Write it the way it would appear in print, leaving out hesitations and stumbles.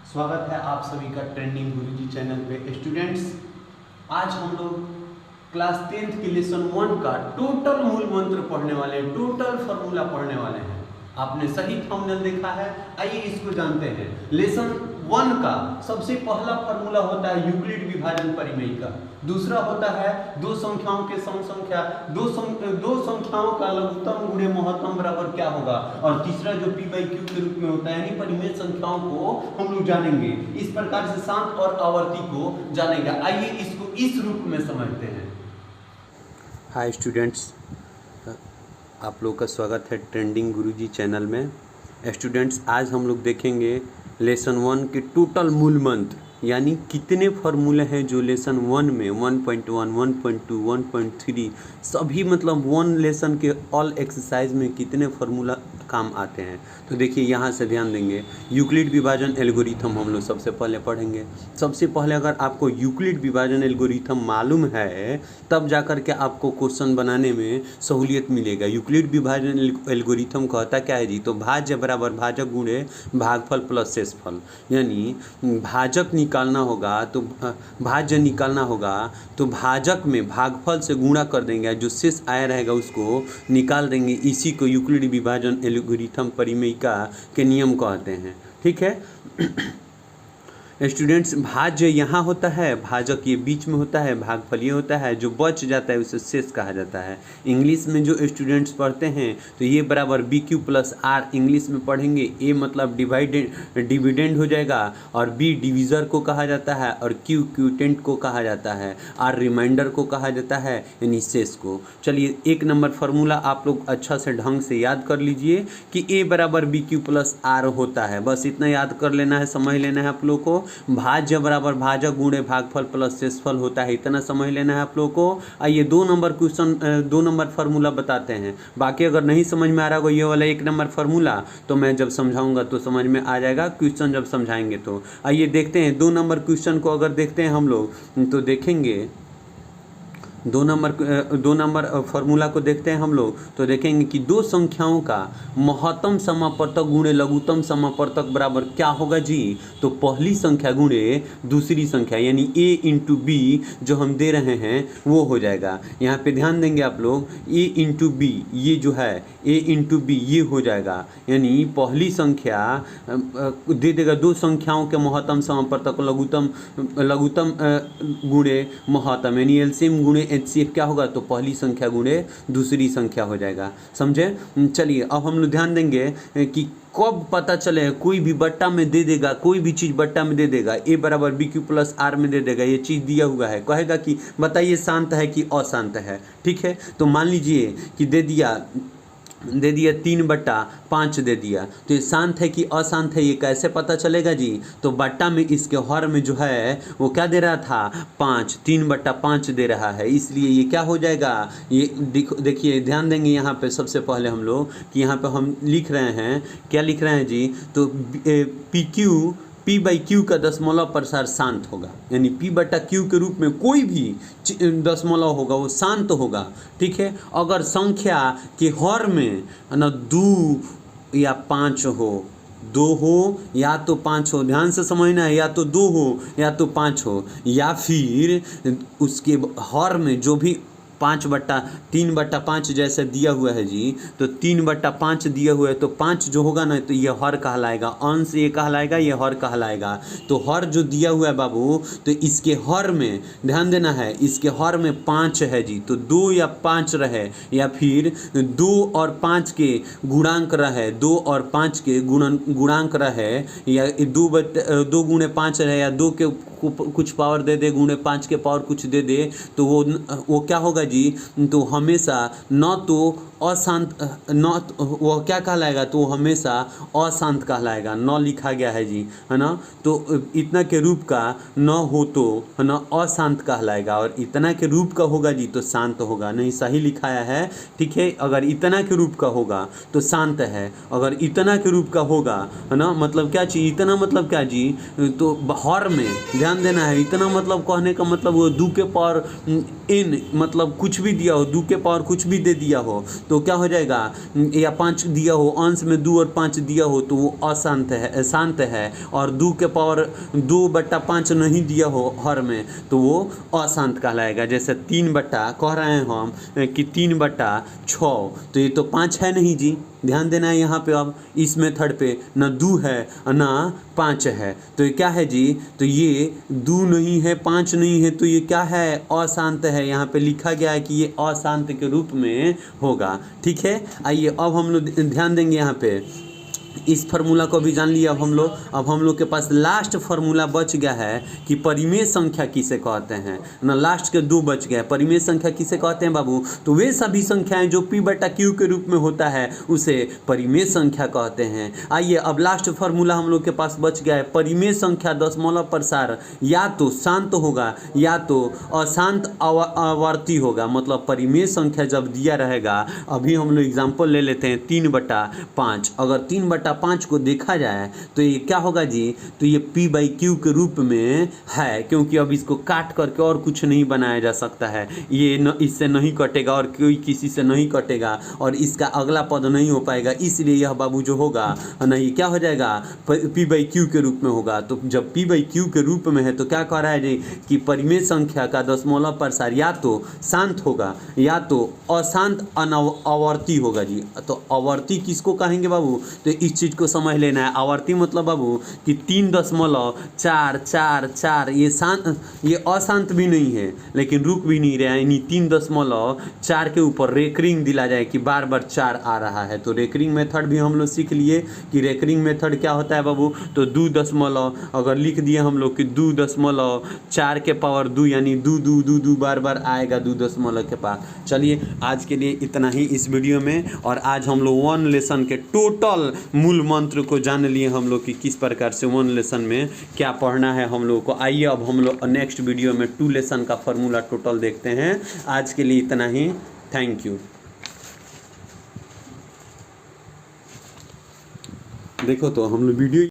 स्वागत है आप सभी का ट्रेंडिंग गुरुजी चैनल पे। स्टूडेंट्स, आज हम लोग क्लास 10th के लेसन 1 का टोटल मूल मंत्र पढ़ने वाले हैं, टोटल फार्मूला पढ़ने वाले हैं। आपने सही थंबनेल देखा है। आइए इसको जानते हैं। लेसन 1 का सबसे पहला फार्मूला होता है यूक्लिड विभाजन परिमेय का। दूसरा होता है दो संख्याओं के सम संख्या, दो संख्याओं का लघुत्तम गुणे महत्तम बराबर क्या होगा। और तीसरा जो p बाई क्यू के रूप में होता है, यानी परिमेय संख्याओं को हम लोग जानेंगे। इस प्रकार से शांत और आवर्ती को जानेंगे। आइए इसको इस रूप में समझते हैं। हाय स्टूडेंट्स, आप लोग का स्वागत है ट्रेंडिंग गुरुजी चैनल में। स्टूडेंट्स, आज हम लोग देखेंगे लेसन 1 के टोटल मूल मंत्र, यानी कितने फार्मूले हैं जो लेसन 1 में 1.1, 1.2, 1.3 सभी मतलब 1 लेसन के ऑल एक्सरसाइज में कितने फार्मूला काम आते हैं। तो देखिए, यहाँ से ध्यान देंगे। यूक्लिड विभाजन एल्गोरिथम हम लोग सबसे पहले पढ़ेंगे। सबसे पहले अगर आपको यूक्लिड विभाजन एल्गोरिथम मालूम है, तब जाकर के आपको क्वेश्चन बनाने में सहूलियत मिलेगा। यूक्लिड विभाजन एल्गोरिथम कहता क्या है जी? तो भाज्य बराबर भाजक गुणे भागफल प्लस शेषफल, यानी भाजक निकालना होगा तो भाज्य निकालना होगा तो भाजक में भागफल से गुणा कर देंगे, जो शेष आया रहेगा उसको निकाल देंगे। इसी को यूक्लिड विभाजन एल्गोरिथम परिमेयिका के नियम कहते हैं। ठीक है स्टूडेंट्स, भाज्य यहाँ होता है, भाजक ये बीच में होता है, भागफल ये होता है, जो बच जाता है उसे शेष कहा जाता है। इंग्लिश में जो स्टूडेंट्स पढ़ते हैं तो ये बराबर B Q plus R English में पढ़ेंगे। ए मतलब डिविडेंड हो जाएगा, और बी डिविज़र को कहा जाता है, और क्यू क्यूटेंट को कहा जाता है, आर रिमाइंडर को कहा जाता है, यानी शेष को। चलिए, 1 नंबर फार्मूला आप लोग अच्छा से ढंग से याद कर लीजिए कि ए बराबर बी क्यू प्लस आर होता है। बस इतना याद कर लेना है, समझ लेना है आप लोग को। भाज्य बराबर भाजक गुणे भागफल प्लस शेषफल होता है, इतना समझ लेना है आप लोग को। आइए 2 नंबर क्वेश्चन 2 नंबर फार्मूला बताते हैं। बाकी अगर नहीं समझ में आ रहा हो ये वाला 1 नंबर फार्मूला, तो मैं जब समझाऊंगा तो समझ में आ जाएगा, क्वेश्चन जब समझाएंगे तो। आइए देखते हैं 2 नंबर क्वेश्चन को। अगर देखते हैं हम लोग तो देखेंगे 2 नंबर फार्मूला को देखते हैं हम लोग तो देखेंगे कि दो संख्याओं का महत्तम समापर्तक गुणे लघुत्तम समापर्तक बराबर क्या होगा जी? तो पहली संख्या गुणे दूसरी संख्या, यानी a इंटू बी जो हम दे रहे हैं वो हो जाएगा। यहाँ पे ध्यान देंगे आप लोग, a इंटू बी ये जो है a इंटू बी ये हो जाएगा, यानी पहली संख्या दे देगा दो संख्याओं के महत्तम समापर्तक लघुत्तम गुणे महत्तम, यानी एलसीएम गुणे HCF क्या होगा? तो पहली संख्या गुणे दूसरी संख्या हो जाएगा। समझे? चलिए, अब हम लोग ध्यान देंगे कि कब पता चले कोई भी बट्टा में दे देगा, कोई भी चीज़ बट्टा में दे देगा, ए बराबर बी क्यू प्लस आर में दे देगा, ये चीज़ दिया हुआ है, कहेगा कि बताइए शांत है कि अशांत है। ठीक है, तो मान लीजिए कि दे दिया 3/5 दे दिया, तो ये शांत है कि अशांत है, ये कैसे पता चलेगा जी? तो बट्टा में इसके हर में जो है वो क्या दे रहा था? 5, 3/5 दे रहा है, इसलिए ये क्या हो जाएगा? ये देखिए, ध्यान देंगे यहाँ पे सबसे पहले हम लोग कि यहाँ पे हम लिख रहे हैं, क्या लिख रहे हैं जी? तो P बाई क्यू का दशमलव प्रसार शांत होगा, यानी P बटा क्यू के रूप में कोई भी दशमलव होगा वो शांत होगा। ठीक है, अगर संख्या के हर में ना 2 या 5 हो, 2 हो या तो 5 हो, ध्यान से समझना है, या तो 2 हो या तो 5 हो, या फिर उसके हर में जो भी 3/5 जैसे दिया हुआ है जी, तो 3/5 दिया हुआ है, तो 5 जो होगा ना, तो ये हर कहलाएगा, अंश ये कहलाएगा, ये हर कहलाएगा। तो हर जो दिया हुआ है बाबू, तो इसके हर में ध्यान देना है, इसके हर में 5 है जी, तो 2 या 5 रहे, या फिर 2 और 5 के गुणांक रहे, 2 और 5 के गुणांक रहे, या 2 गुणे 5 रहे, या 2 के कुछ पावर दे दे, गुणे 5 के पावर कुछ दे दे, तो वो क्या होगा जी? तो हमेशा न तो अशांत, वो क्या कहलाएगा? तो हमेशा अशांत कहलाएगा। न लिखा गया है जी, है ना? तो इतना के रूप का न हो तो है ना अशांत कहलाएगा, और इतना के रूप का होगा जी तो शांत होगा। नहीं, सही लिखाया है। ठीक है, अगर इतना के रूप का होगा तो शांत है, अगर इतना के रूप का होगा, है ना, मतलब क्या चीज़? इतना मतलब क्या जी? तो हर में ध्यान देना है, इतना मतलब कहने का मतलब वो 2 के पावर n मतलब मतलब कुछ भी दिया हो, 2 के पावर कुछ भी दे दिया हो तो क्या हो जाएगा, या 5 दिया हो, अंश में 2 और 5 दिया हो तो वो अशांत है, शांत है। और 2 के पावर 2/5 नहीं दिया हो हर में तो वो अशांत कहलाएगा। जैसे 3 बट्टा कह रहे हैं हम कि 3/6, तो ये तो 5 है नहीं जी, ध्यान देना है यहाँ पे। अब इस मेथड पे ना 2 है ना 5 है, तो ये क्या है जी, तो ये 2 नहीं है 5 नहीं है, तो ये क्या है, अशांत है। यहाँ पे लिखा गया है कि ये अशांत के रूप में होगा। ठीक है, आइए अब हम लोग ध्यान देंगे यहाँ पे, इस फार्मूला को भी जान लिया अब हम लोग के पास लास्ट फार्मूला बच गया है कि परिमेय संख्या किसे कहते हैं ना। लास्ट के 2 बच गए, परिमेय संख्या किसे कहते हैं बाबू, तो वे सभी संख्याएं जो p/q के रूप में होता है उसे परिमेय संख्या कहते हैं। आइए अब लास्ट फार्मूला हम लोग के पास बच गया है, परिमेय संख्या दशमलव प्रसार या तो शांत होगा या तो अशांत आवर्ती होगा। मतलब परिमेय संख्या जब दिया रहेगा, अभी हम लोग एग्जाम्पल ले लेते हैं 3/5, अगर 3/5 को देखा जाए तो ये क्या होगा जी, तो ये p/q के रूप में है, क्योंकि अब इसको काट करके और कुछ नहीं बनाया जा सकता है। ये इससे नहीं कटेगा और कोई किसी से नहीं कटेगा और इसका अगला पद नहीं हो पाएगा, इसलिए यह बाबू जो होगा नहीं क्या हो जाएगा, p/q के रूप में होगा। तो जब p/q के रूप में है तो क्या कह रहा है जी कि परिमेय संख्या का दशमलव प्रसार या तो शांत होगा या तो अशांत आवर्ती होगा जी। तो आवर्ती किसको कहेंगे बाबू, तो इस चीज़ को समझ लेना है। आवर्ती मतलब बाबू कि 3.444 ये अशांत भी नहीं है लेकिन रुक भी नहीं रहा है, यानी 3.4 के ऊपर रेकरिंग दिला जाए कि बार बार 4 आ रहा है। तो रेकरिंग मेथड भी हम लोग सीख लिए कि रेकरिंग मेथड क्या होता है बाबू, तो 2 अगर लिख दिए हम लोग कि 2.4 के पावर 2 यानी 2 बार बार आएगा 2 के पास। चलिए आज के लिए इतना ही इस वीडियो में, और आज हम लोग 1 लेसन के टोटल मूल मंत्र को जान लिए हम लोग कि किस प्रकार से 1 लेसन में क्या पढ़ना है हम लोग को। आइए अब हम लोग नेक्स्ट वीडियो में 2 लेसन का फॉर्मूला टोटल देखते हैं। आज के लिए इतना ही, थैंक यू। देखो तो हम लोग वीडियो